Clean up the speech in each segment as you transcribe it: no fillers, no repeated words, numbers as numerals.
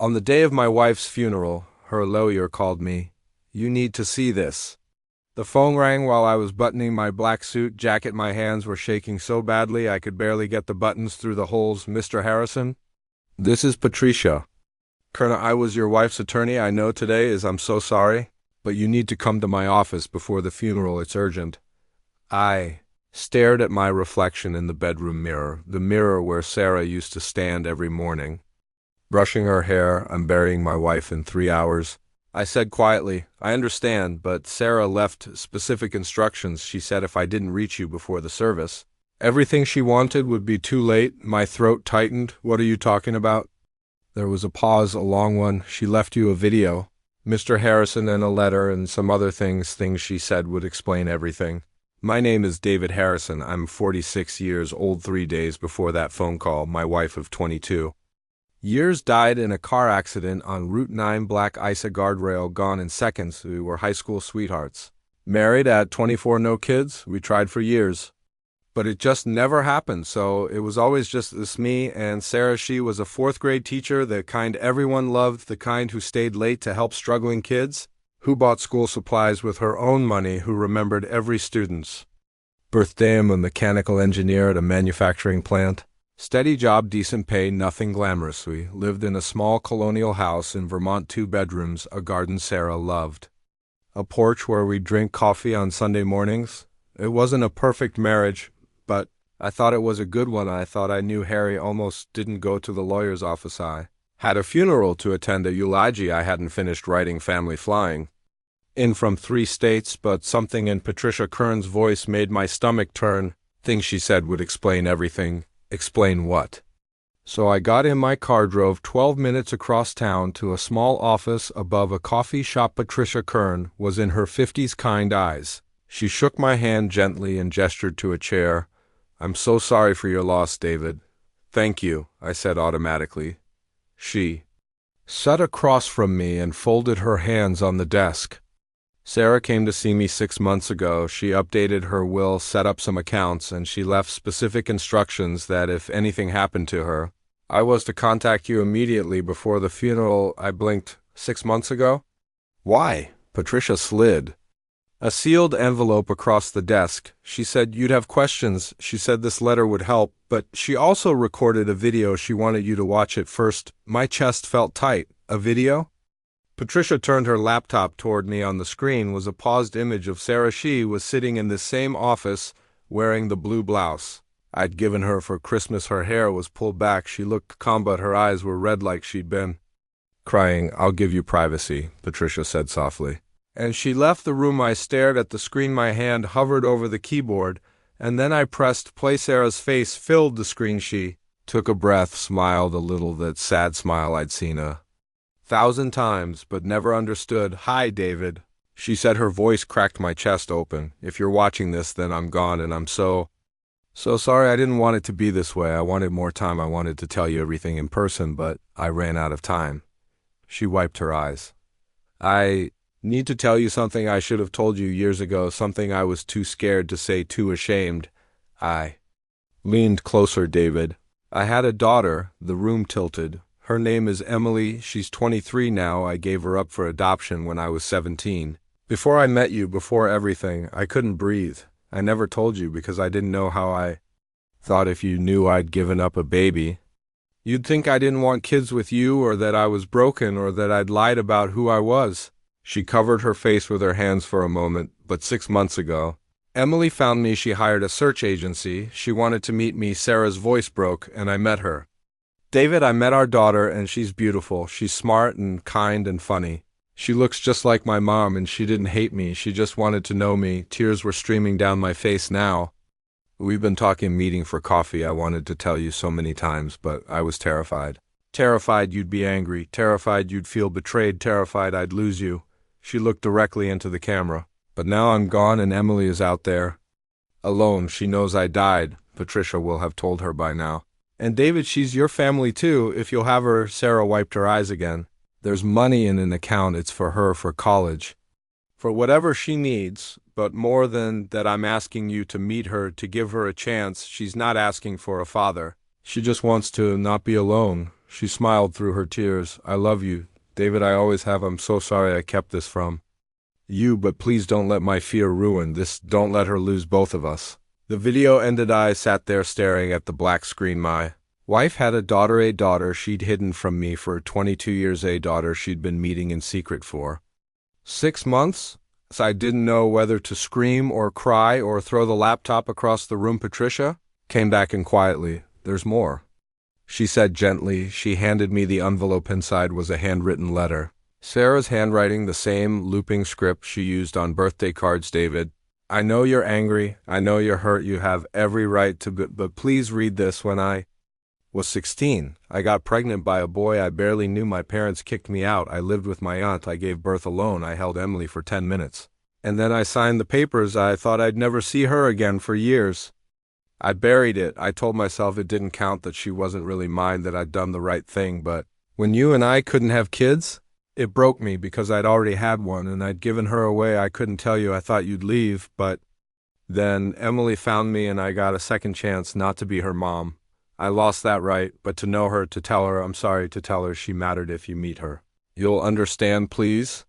On the day of my wife's funeral, her lawyer called me. You need to see this. The phone rang while I was buttoning my black suit jacket. My hands were shaking so badly I could barely get the buttons through the holes. Mr. Harrison? This is Patricia. Colonel, I was your wife's attorney. I know today is I'm so sorry, but you need to come to my office before the funeral. It's urgent. I stared at my reflection in the bedroom mirror, the mirror where Sarah used to stand every morning. Brushing her hair, I'm burying my wife in 3 hours. I said quietly, I understand, but Sarah left specific instructions. She said if I didn't reach you before the service, everything she wanted would be too late. My throat tightened. What are you talking about? There was a pause, a long one. She left you a video, Mr. Harrison, and a letter and some other things she said would explain everything. My name is David Harrison. I'm 46 years old. 3 days before that phone call, my wife of 22 years died in a car accident on Route 9. Black ice, a guardrail, gone in seconds. We were high school sweethearts. Married at 24, no kids. We tried for years. But it just never happened, so it was always just this me and Sarah. She was a 4th grade teacher, the kind everyone loved, the kind who stayed late to help struggling kids, who bought school supplies with her own money, who remembered every student's birthday. I'm a mechanical engineer at a manufacturing plant. Steady job, decent pay, nothing glamorous. We lived in a small colonial house in Vermont, 2 bedrooms, a garden Sarah loved, a porch where we'd drink coffee on Sunday mornings. It wasn't a perfect marriage, but I thought it was a good one. I thought I knew Harry. Almost didn't go to the lawyer's office. I had a funeral to attend, a eulogy. I hadn't finished writing. Family flying in from 3 states, but something in Patricia Kern's voice made my stomach turn. Things she said would explain everything. Explain what? So I got in my car, drove 12 minutes across town to a small office above a coffee shop. Patricia Kern was in her 50s, kind eyes. She shook my hand gently and gestured to a chair. I'm so sorry for your loss, David. Thank you, I said automatically. She sat across from me and folded her hands on the desk. Sarah came to see me 6 months ago. She updated her will, set up some accounts, and she left specific instructions that if anything happened to her, I was to contact you immediately before the funeral. I blinked. 6 months ago? Why? Patricia slid a sealed envelope across the desk. She said you'd have questions. She said this letter would help, but she also recorded a video. She wanted you to watch it first. My chest felt tight. A video? Patricia turned her laptop toward me. On the screen was a paused image of Sarah. She was sitting in this same office, wearing the blue blouse I'd given her for Christmas. Her hair was pulled back. She looked calm, but her eyes were red like she'd been crying. I'll give you privacy, Patricia said softly. And she left the room. I stared at the screen. My hand hovered over the keyboard, and then I pressed play. Sarah's face filled the screen. She took a breath, smiled a little, that sad smile I'd seen 1,000 times, but never understood. Hi, David, she said. Her voice cracked my chest open. If you're watching this, then I'm gone, and I'm so sorry. I didn't want it to be this way. I wanted more time. I wanted to tell you everything in person, but I ran out of time. She wiped her eyes. I need to tell you something I should have told you years ago, something I was too scared to say, too ashamed. I leaned closer. David, I had a daughter. The room tilted. Her name is Emily. She's 23 now. I gave her up for adoption when I was 17. Before I met you, before everything, I couldn't breathe. I never told you because I didn't know how. I thought if you knew I'd given up a baby, you'd think I didn't want kids with you, or that I was broken, or that I'd lied about who I was. She covered her face with her hands for a moment. But 6 months ago, Emily found me. She hired a search agency. She wanted to meet me. Sarah's voice broke, and I met her. David, I met our daughter, and she's beautiful. She's smart and kind and funny. She looks just like my mom, and she didn't hate me. She just wanted to know me. Tears were streaming down my face now. We've been talking, meeting for coffee. I wanted to tell you so many times, but I was terrified. Terrified you'd be angry. Terrified you'd feel betrayed. Terrified I'd lose you. She looked directly into the camera. But now I'm gone, and Emily is out there alone. She knows I died. Patricia will have told her by now. And David, she's your family too, if you'll have her. Sarah wiped her eyes again. There's money in an account. It's for her, for college, for whatever she needs. But more than that, I'm asking you to meet her, to give her a chance. She's not asking for a father. She just wants to not be alone. She smiled through her tears. I love you, David, I always have. I'm so sorry I kept this from you, but please don't let my fear ruin this. Don't let her lose both of us. The video ended. I sat there staring at the black screen. My wife had a daughter she'd hidden from me for 22 years, a daughter she'd been meeting in secret for 6 months. So I didn't know whether to scream or cry or throw the laptop across the room. Patricia came back in quietly. There's more, she said gently. She handed me the envelope. Inside was a handwritten letter. Sarah's handwriting, the same looping script she used on birthday cards. David, I know you're angry. I know you're hurt. You have every right to, but please read this. When I was 16, I got pregnant by a boy I barely knew. My parents kicked me out. I lived with my aunt. I gave birth alone. I held Emily for 10 minutes. And then I signed the papers. I thought I'd never see her again for years. I buried it. I told myself it didn't count, that she wasn't really mine, that I'd done the right thing. But when you and I couldn't have kids, it broke me because I'd already had one and I'd given her away. I couldn't tell you. I thought you'd leave, but then Emily found me and I got a second chance not to be her mom. I lost that right, but to know her, to tell her I'm sorry, to tell her she mattered. If you meet her, you'll understand, please.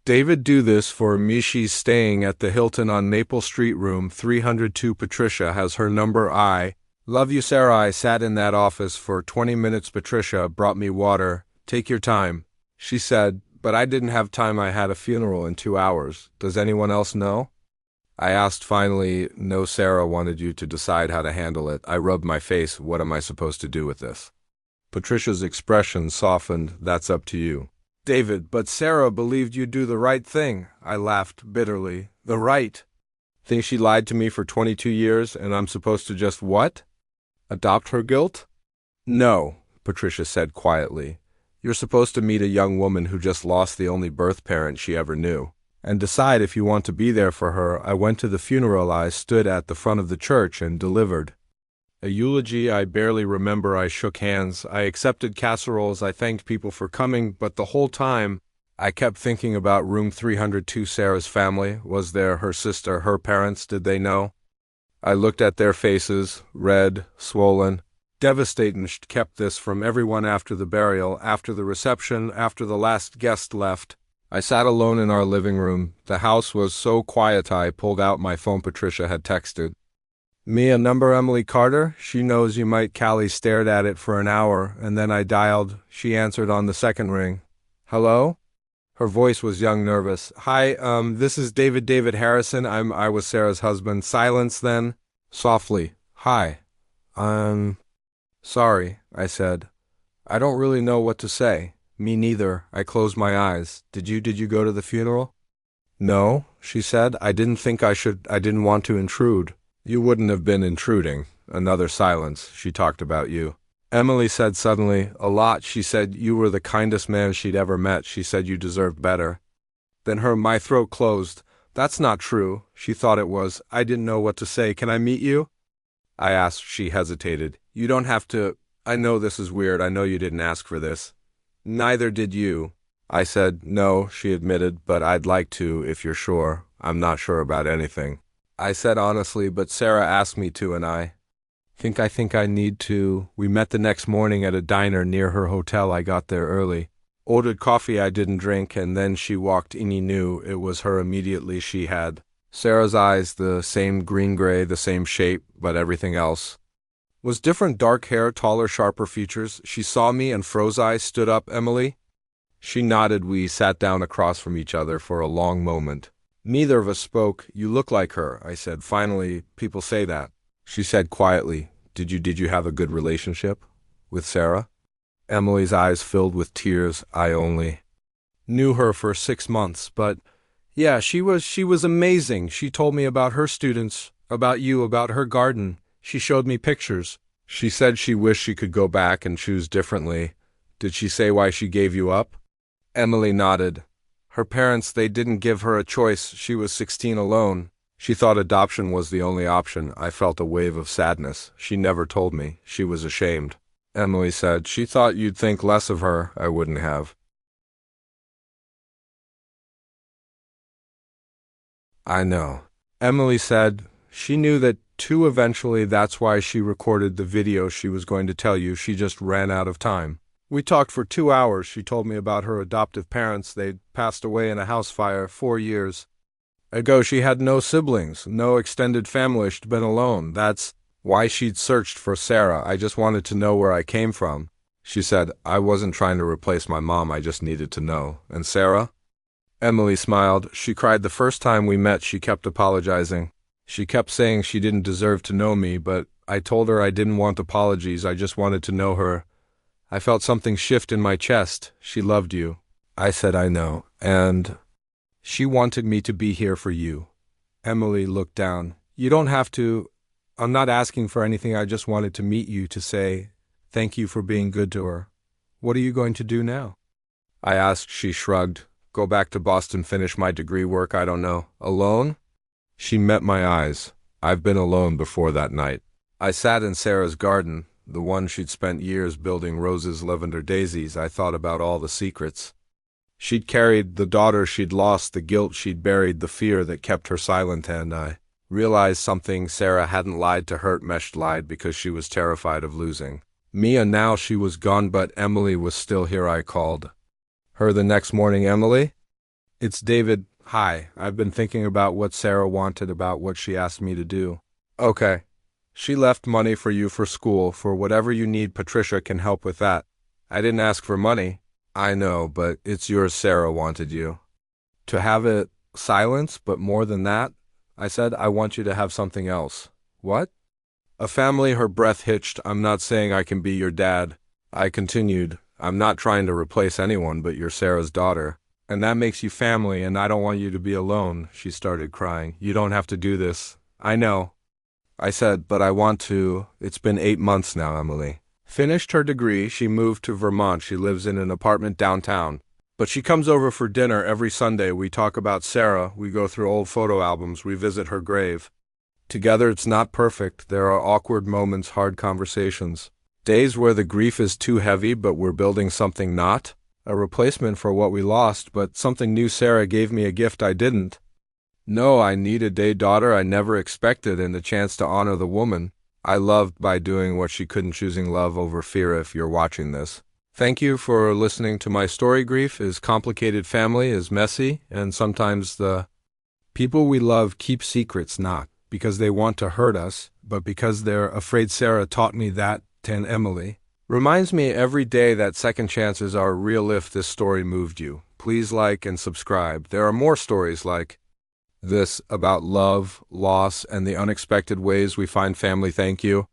David, do this for me. She's staying at the Hilton on Maple Street, room 302. Patricia has her number. I love you, Sarah. I sat in that office for 20 minutes. Patricia brought me water. Take your time, she said, but I didn't have time. I had a funeral in 2 hours. Does anyone else know? I asked finally. No, Sarah wanted you to decide how to handle it. I rubbed my face. What am I supposed to do with this? Patricia's expression softened. That's up to you, David, but Sarah believed you'd do the right thing. I laughed bitterly. The right thing? She lied to me for 22 years, and I'm supposed to just what? Adopt her guilt? No, Patricia said quietly. You're supposed to meet a young woman who just lost the only birth parent she ever knew, and decide if you want to be there for her. I went to the funeral. I stood at the front of the church and delivered a eulogy. I barely remember. I shook hands. I accepted casseroles. I thanked people for coming, but the whole time I kept thinking about room 302. Sarah's family. Was there her sister, her parents? Did they know? I looked at their faces, red, swollen, devastated. Kept this from everyone. After the burial, after the reception, after the last guest left, I sat alone in our living room. The house was so quiet. I pulled out my phone. Patricia had texted me a number. Emily Carter. She knows you might. Callie stared at it for an hour, and then I dialed. She answered on the second ring. Hello? Her voice was young, nervous. Hi, this is David Harrison. I was Sarah's husband. Silence, then softly. Hi. Sorry, I said. I don't really know what to say. Me neither. I closed my eyes. Did you go to the funeral? No, she said. I didn't think I should. I didn't want to intrude. You wouldn't have been intruding. Another silence. She talked about you. Emily said suddenly. A lot. She said you were the kindest man she'd ever met. She said you deserved better. Then my throat closed. That's not true. She thought it was. I didn't know what to say. Can I meet you? I asked. She hesitated. You don't have to. I know this is weird. I know you didn't ask for this. Neither did you. I said. No, she admitted, but I'd like to, if you're sure. I'm not sure about anything. I said honestly, but Sarah asked me to, and I think I need to. We met the next morning at a diner near her hotel. I got there early, ordered coffee I didn't drink, and then she walked in. He knew it was her immediately. She had Sarah's eyes, the same green-gray, the same shape, but everything else was different. Dark hair, taller, sharper features. She saw me and froze. I stood up. Emily? She nodded. We sat down across from each other for a long moment. Neither of us spoke. You look like her, I said. Finally, people say that. She said quietly. Did you have a good relationship with Sarah? Emily's eyes filled with tears. I only knew her for 6 months, but yeah, she was amazing. She told me about her students, about you, about her garden. She showed me pictures. She said she wished she could go back and choose differently. Did she say why she gave you up? Emily nodded. Her parents, they didn't give her a choice. She was 16 alone. She thought adoption was the only option. I felt a wave of sadness. She never told me. She was ashamed. Emily said, she thought you'd think less of her. I wouldn't have. I know. Emily said, she knew that too eventually. That's why she recorded the video she was going to tell you. She just ran out of time. We talked for 2 hours. She told me about her adoptive parents. They'd passed away in a house fire 4 years ago. She had no siblings, no extended family. She'd been alone. That's why she'd searched for Sarah. I just wanted to know where I came from. She said, I wasn't trying to replace my mom. I just needed to know. And Sarah? Emily smiled. She cried the first time we met. She kept apologizing. She kept saying she didn't deserve to know me, but I told her I didn't want apologies. I just wanted to know her. I felt something shift in my chest. She loved you. I said, I know. And she wanted me to be here for you. Emily looked down. You don't have to. I'm not asking for anything. I just wanted to meet you to say thank you for being good to her. What are you going to do now? I asked. She shrugged. Go back to Boston, finish my degree work. I don't know. Alone? She met my eyes. I've been alone before that night. I sat in Sarah's garden, the one she'd spent years building roses, lavender, daisies. I thought about all the secrets she'd carried, the daughter she'd lost, the guilt she'd buried, the fear that kept her silent, and I realized something. Sarah hadn't lied to hurt Mesh, lied because she was terrified of losing me, and now she was gone, but Emily was still here. I called her the next morning. Emily? It's David. Hi, I've been thinking about what Sarah wanted, about what she asked me to do. Okay. She left money for you for school, for whatever you need. Patricia can help with that. I didn't ask for money. I know, but it's yours. Sarah wanted you to have it. Silence, but more than that, I said, I want you to have something else. What? A family. Her breath hitched. I'm not saying I can be your dad. I continued, I'm not trying to replace anyone, but you're Sarah's daughter. And that makes you family, and I don't want you to be alone. She started crying. You don't have to do this. I know. I said, but I want to. It's been 8 months now. Emily finished her degree. She moved to Vermont. She lives in an apartment downtown. But she comes over for dinner every Sunday. We talk about Sarah. We go through old photo albums. We visit her grave together. It's not perfect. There are awkward moments, hard conversations, days where the grief is too heavy, but we're building something, not a replacement for what we lost, but something new. Sarah gave me a gift I didn't know I needed. A daughter I never expected, and a chance to honor the woman I loved by doing what she couldn't, choosing love over fear. If you're watching this, thank you for listening to my story. Grief is complicated. Family is messy, and sometimes the people we love keep secrets, not because they want to hurt us, but because they're afraid. Sarah taught me that, and Emily reminds me every day that second chances are real. If this story moved you, please like and subscribe. There are more stories like this about love, loss, and the unexpected ways we find family. Thank you.